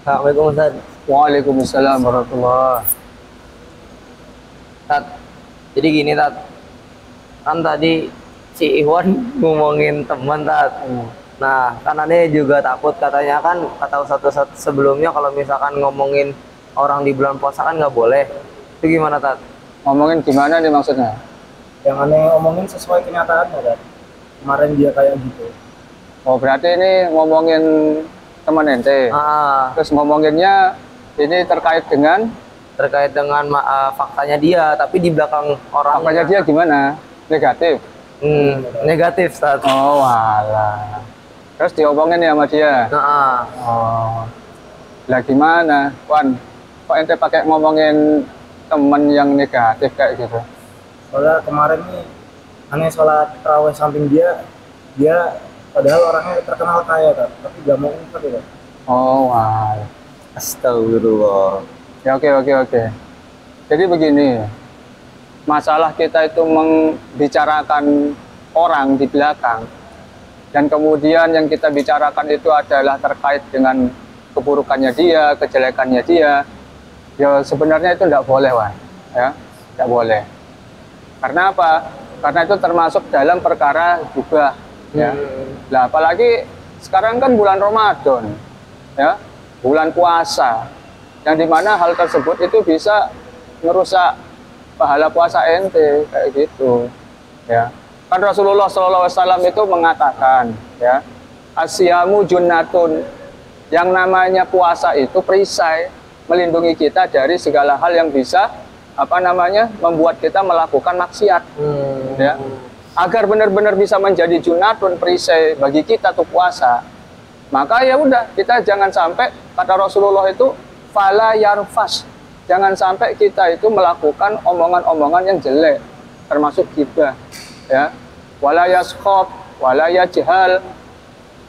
Assalamualaikum Ustaz. Waalaikumsalam warahmatullah. Tat, jadi gini Tat, kan tadi si Iwan ngomongin teman Tat. Nah, kan aneh juga takut katanya kan kata Ustaz sebelumnya kalau misalkan ngomongin orang di bulan puasa kan nggak boleh. Itu gimana Tat? Ngomongin gimana nih maksudnya? Yang aneh omongin sesuai kenyataannya kan. Kemarin dia kayak gitu. Oh, berarti ini ngomongin teman ente. Terus ngomonginnya ini terkait dengan faktanya dia, tapi di belakang orang. faktanya dia gimana? Negatif. Negatif Tat. Oh, alah. Terus diomongin ya sama dia. Oh. Lah gimana, Wan? Kok ente pakai ngomongin temen yang negatif kayak gitu? Soalnya kemarin nih aneh sholat tarawih samping dia padahal orangnya terkenal kaya kan, tapi gak mau infak ya. Oh, alah. Astagfirullah. Ya, oke. Jadi begini, masalah kita itu membicarakan orang di belakang, dan kemudian yang kita bicarakan itu adalah terkait dengan keburukannya dia, kejelekannya dia. Ya sebenarnya itu tidak boleh, Wan. Ya, tidak boleh. Karena apa? Karena itu termasuk dalam perkara gibah. Ya. Nah, apalagi sekarang kan bulan Ramadan, ya, bulan puasa, yang dimana hal tersebut itu bisa merusak pahala puasa ente kayak gitu. Ya. Kan Rasulullah SAW itu mengatakan, ya, asyamu junnatun, yang namanya puasa itu perisai, melindungi kita dari segala hal yang bisa membuat kita melakukan maksiat. Ya. Agar benar-benar bisa menjadi junnatun, perisai bagi kita tuh puasa, maka ya udah, kita jangan sampai, kata Rasulullah itu, fala yarfas, jangan sampai kita itu melakukan omongan-omongan yang jelek, termasuk ghibah, ya, wala yaskhab, wala yajhal,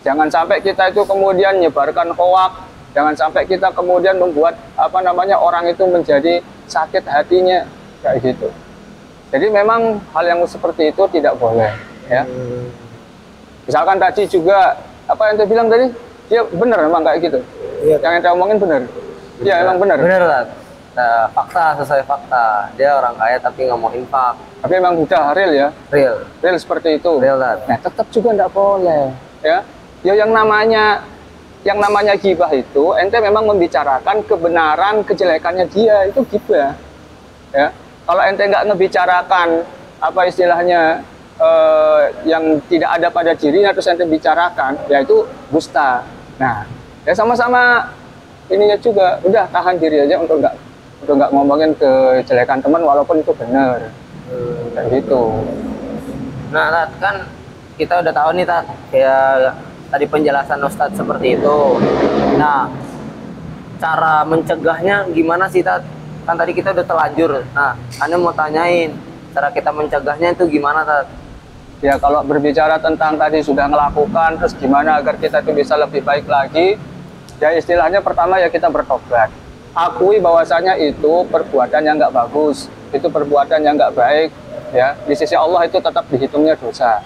jangan sampai kita itu kemudian nyebarkan hoak, jangan sampai kita kemudian membuat orang itu menjadi sakit hatinya kayak gitu. Jadi memang hal yang seperti itu tidak boleh, ya. Misalkan tadi juga apa yang ente bilang tadi, dia benar memang kayak gitu. Iya. Yang ente omongin benar. Iya, emang benar. Benar Tat. Nah, fakta sesuai fakta. Dia orang kaya tapi nggak mau infak. Tapi emang udah real ya. Real seperti itu. Real Tat. Nah, tetap juga tidak boleh, ya. Ya yang namanya ghibah itu, ente memang membicarakan kebenaran kejelekannya dia, itu ghibah, ya. Kalau ente nggak ngebicarakan apa istilahnya yang tidak ada pada dirinya terus ente bicarakan, ya itu dusta. Nah, ya sama-sama ininya juga, udah tahan diri aja untuk nggak ngomongin kejelekan teman walaupun itu benar, kayak gitu. Nah Tat, kan kita udah tahu nih Tat, kayak tadi penjelasan Ustadz seperti itu. Nah, cara mencegahnya gimana sih Tat? Kan tadi kita udah terlanjur. Nah, Anda mau tanyain cara kita mencegahnya itu gimana Tat? Ya kalau berbicara tentang tadi sudah melakukan, terus gimana agar kita itu bisa lebih baik lagi, ya istilahnya pertama ya kita bertobat. Akui bahwasanya itu perbuatan yang nggak bagus, itu perbuatan yang nggak baik, ya di sisi Allah itu tetap dihitungnya dosa.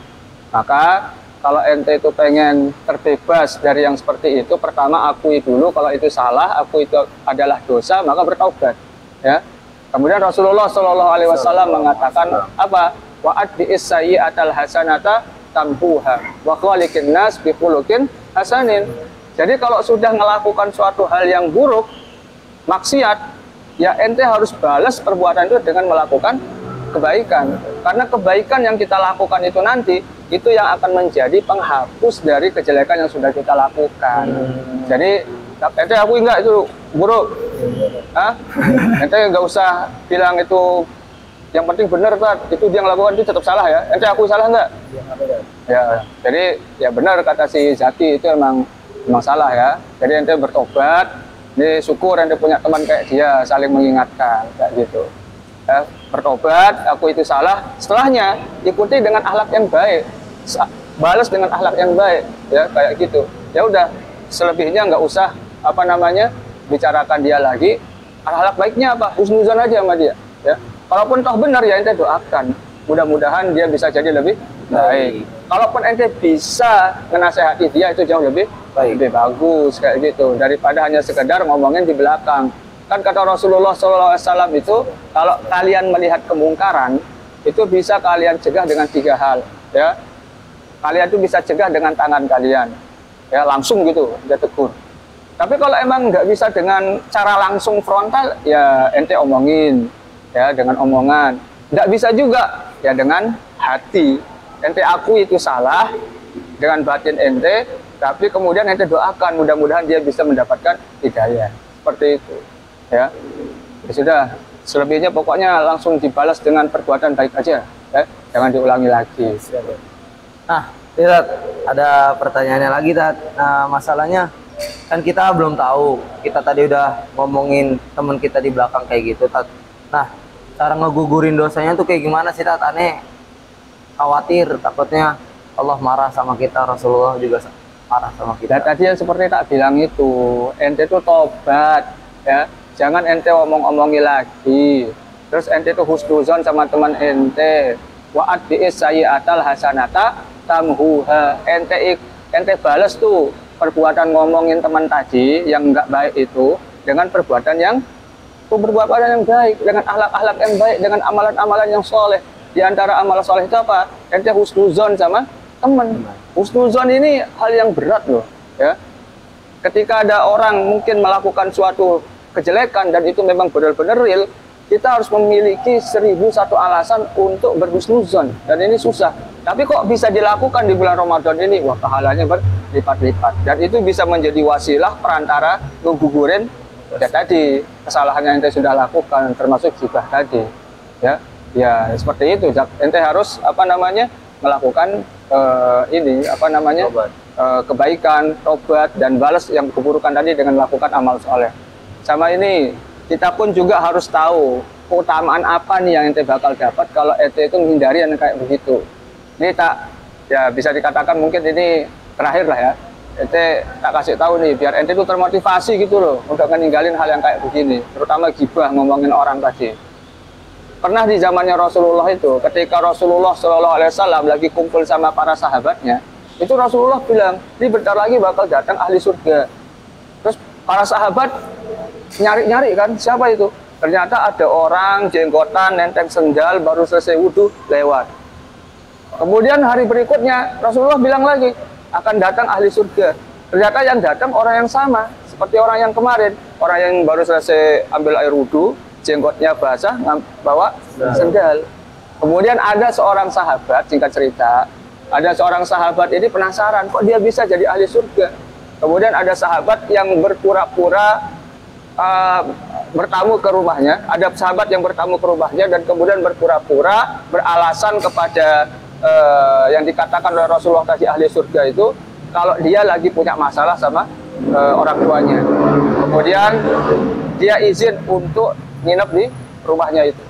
Maka kalau ente itu pengen terbebas dari yang seperti itu, pertama akui dulu kalau itu salah, akui itu adalah dosa, maka bertaubat. Ya. Kemudian Rasulullah SAW mengatakan apa? Wa'ad bi'is sayyi'atal hasanata tamhuha wa khaliqin nas bi khuluqin hasanin. Jadi kalau sudah melakukan suatu hal yang buruk, maksiat, ya ente harus balas perbuatan itu dengan melakukan kebaikan. Karena kebaikan yang kita lakukan itu nanti, itu yang akan menjadi penghapus dari kejelekan yang sudah kita lakukan. Jadi ente akui enggak itu buruk? Ente nggak usah bilang itu, yang penting benar Tat, itu dia ngelakukan itu tetap salah ya. Ente akui salah enggak? Ya, jadi ya benar kata si Zaki, itu emang salah ya. Jadi ente bertobat, ini syukur ente punya teman kayak dia, saling mengingatkan kayak gitu. Ya, bertobat, aku itu salah. Setelahnya ikuti dengan akhlak yang baik, balas dengan akhlak yang baik, ya kayak gitu. Ya udah, selebihnya nggak usah bicarakan dia lagi. Akhlak baiknya apa? Husnuzan aja sama dia. Ya, kalaupun toh benar ya ente doakan. Mudah-mudahan dia bisa jadi lebih baik. Kalaupun ente bisa menasehati dia, itu jauh lebih Baik. lebih bagus kayak gitu daripada hanya sekedar ngomongin di belakang. Kan kata Rasulullah SAW itu, kalau kalian melihat kemungkaran itu bisa kalian cegah dengan 3 hal, ya. Kalian itu bisa cegah dengan tangan kalian, ya, langsung gitu dia tegur. Tapi kalau emang nggak bisa dengan cara langsung frontal, ya ente omongin, ya, dengan omongan. Nggak bisa juga, ya dengan hati. Ente akui itu salah dengan batin ente, tapi kemudian ente doakan mudah-mudahan dia bisa mendapatkan hidayah. Seperti itu, ya. Ya sudah, selebihnya pokoknya langsung dibalas dengan perbuatan baik aja, ya. Jangan diulangi lagi. Nah, Tat, ada pertanyaannya lagi, Tat. Nah, masalahnya kan kita belum tahu. Kita tadi udah ngomongin teman kita di belakang kayak gitu, Tat. Nah, cara ngegugurin dosanya tuh kayak gimana sih, Tat? Aneh, khawatir, takutnya Allah marah sama kita, Rasulullah juga marah sama kita. Dan tadi yang seperti tak bilang itu, ente itu tobat, ya. Jangan ente omong-omongi lagi. Terus ente itu husnuzon sama teman ente. Wa'ad bi'is sayyi'atal hasanata tamhuha. Ente balas tuh perbuatan ngomongin teman tadi yang enggak baik itu dengan perbuatan yang baik, dengan akhlak-akhlak yang baik, dengan amalan-amalan yang soleh. Di antara amal soleh itu apa? Ente husnuzon sama teman. Husnuzon ini hal yang berat loh, ya. Ketika ada orang mungkin melakukan suatu kejelekan dan itu memang benar-benar real, kita harus memiliki 1001 alasan untuk berhusnuzon, dan ini susah. Tapi kok bisa dilakukan di bulan Ramadan ini? Wah, pahalanya berlipat-lipat, dan itu bisa menjadi wasilah perantara ngegugurin ya tadi kesalahan yang ente sudah lakukan, termasuk gibah tadi, ya. Ya seperti itu. Ente harus melakukan kebaikan, tobat, dan balas yang keburukan tadi dengan melakukan amal soleh. Sama ini, kita pun juga harus tahu keutamaan apa nih yang ente bakal dapat kalau ente itu menghindari yang kayak begitu. Ini ya bisa dikatakan mungkin ini terakhir lah ya. Ente tak kasih tahu nih, biar ente itu termotivasi gitu loh untuk meninggalin hal yang kayak begini, terutama gibah, ngomongin orang tadi. Pernah di zamannya Rasulullah itu, ketika Rasulullah SAW lagi kumpul sama para sahabatnya, itu Rasulullah bilang, ini bentar lagi bakal datang ahli surga. Terus para sahabat nyari-nyari kan, siapa itu? Ternyata ada orang jenggotan, nenteng sendal, baru selesai wudhu, lewat. Kemudian hari berikutnya, Rasulullah bilang lagi, akan datang ahli surga. Ternyata yang datang orang yang sama, seperti orang yang kemarin. Orang yang baru selesai ambil air wudhu, jenggotnya basah, bawa sendal. Kemudian ada seorang sahabat, singkat cerita, ada seorang sahabat ini penasaran, kok dia bisa jadi ahli surga. Kemudian ada sahabat yang berpura-pura bertamu ke rumahnya, ada sahabat yang bertamu ke rumahnya dan kemudian berpura-pura beralasan kepada yang dikatakan oleh Rasulullah tadi ahli surga itu, kalau dia lagi punya masalah sama orang tuanya. Kemudian dia izin untuk nginep di rumahnya itu.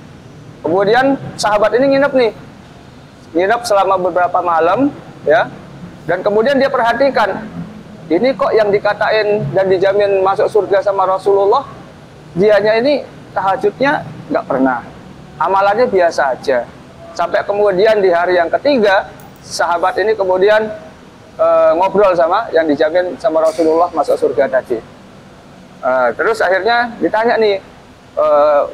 Kemudian sahabat ini nginep selama beberapa malam, ya. Dan kemudian dia perhatikan, ini kok yang dikatain dan dijamin masuk surga sama Rasulullah, dianya ini tahajudnya nggak pernah, amalannya biasa aja. Sampai kemudian di hari yang ketiga, sahabat ini kemudian ngobrol sama yang dijamin sama Rasulullah masuk surga tadi. Terus akhirnya ditanya nih,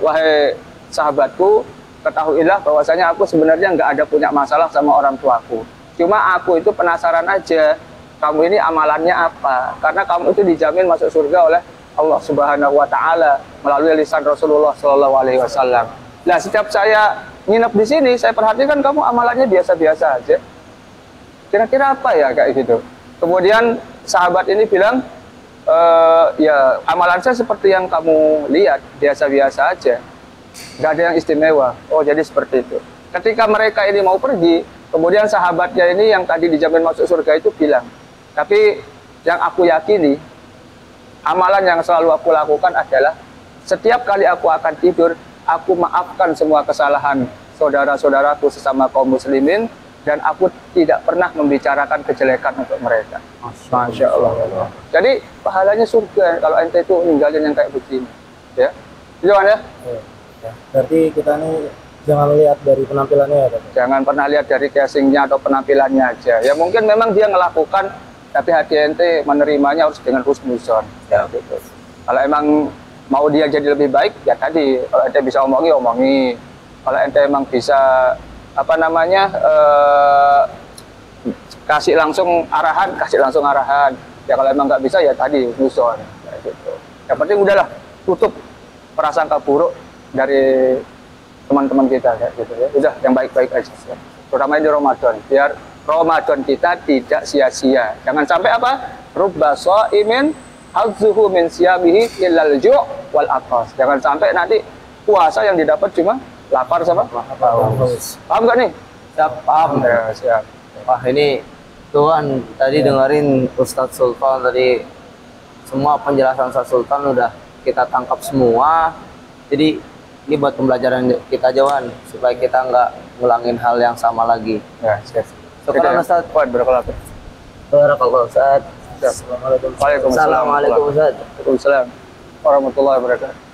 wahai sahabatku, ketahuilah bahwasanya aku sebenarnya nggak ada punya masalah sama orang tuaku. Cuma aku itu penasaran aja, kamu ini amalannya apa? Karena kamu itu dijamin masuk surga oleh Allah Subhanahu wa Ta'ala melalui lisan Rasulullah Shallallahu Alaihi Wasallam. Nah, setiap saya nginep di sini, saya perhatikan kamu amalannya biasa-biasa aja. Kira-kira apa ya kayak gitu? Kemudian sahabat ini bilang, ya amalan saya seperti yang kamu lihat, biasa-biasa aja, nggak ada yang istimewa. Oh, jadi seperti itu. Ketika mereka ini mau pergi, kemudian sahabatnya ini yang tadi dijamin masuk surga itu bilang, tapi yang aku yakini, amalan yang selalu aku lakukan adalah setiap kali aku akan tidur, aku maafkan semua kesalahan saudara-saudaraku sesama kaum muslimin, dan aku tidak pernah membicarakan kejelekan untuk mereka. Masya Allah. Jadi pahalanya surga kalau ente itu ninggalin yang kayak begini, ya. Gimana ya? Berarti kita nih jangan lihat dari penampilannya ya, Pak? Jangan pernah lihat dari casingnya atau penampilannya aja. Ya mungkin memang dia melakukan tapi hati ente menerimanya harus dengan husnuzon. Ya, betul. Kalau emang mau dia jadi lebih baik, ya tadi kalau ente bisa omongi. Kalau ente emang bisa apa namanya kasih langsung arahan. Ya kalau emang nggak bisa ya tadi husnuzon. Ya, gitu. Yang penting udahlah tutup prasangka buruk dari teman-teman kita kayak gitu ya. Udah yang baik-baik aja. Terutama di Ramadan, biar Ramadan kita tidak sia-sia. Jangan sampai apa? Rubba shaimin hazzuhu min siyamihi illal ju' wal atas. Jangan sampai nanti puasa yang didapat cuma lapar sama haus. Paham nggak nih? Siap, paham. Ya, siap. Wah, ini Tuhan tadi dengerin Ustadz Sultan tadi, semua penjelasan Ustadz Sultan udah kita tangkap semua. Jadi ini buat pembelajaran kita Jawan, supaya kita nggak ngulangin hal yang sama lagi. Ya, siap. Syukuran Ustadz. Barakallahu. Barakallahu Ustadz. Waalaikumsalam. Assalamualaikum Ustadz. Waalaikumsalam warahmatullahi wabarakatuh.